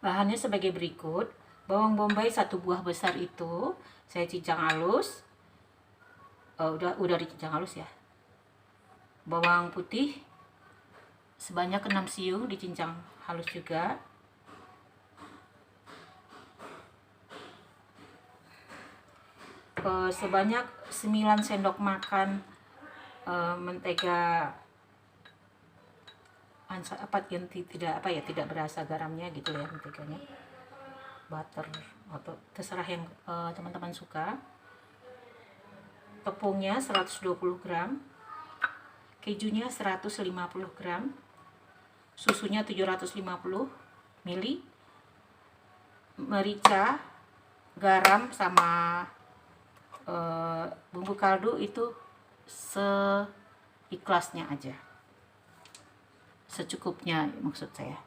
Bahannya sebagai berikut. Bawang bombay 1 buah besar itu saya cincang halus. Udah dicincang halus ya. Bawang putih sebanyak 6 siung dicincang halus juga. Sebanyak 9 sendok makan mentega yang tidak berasa garamnya gitu ya, menteganya butter atau terserah yang teman-teman suka. Tepungnya 120 gram, kejunya 150 gram, susunya 750 ml, merica, garam sama bumbu kaldu itu seikhlasnya aja, secukupnya maksud saya.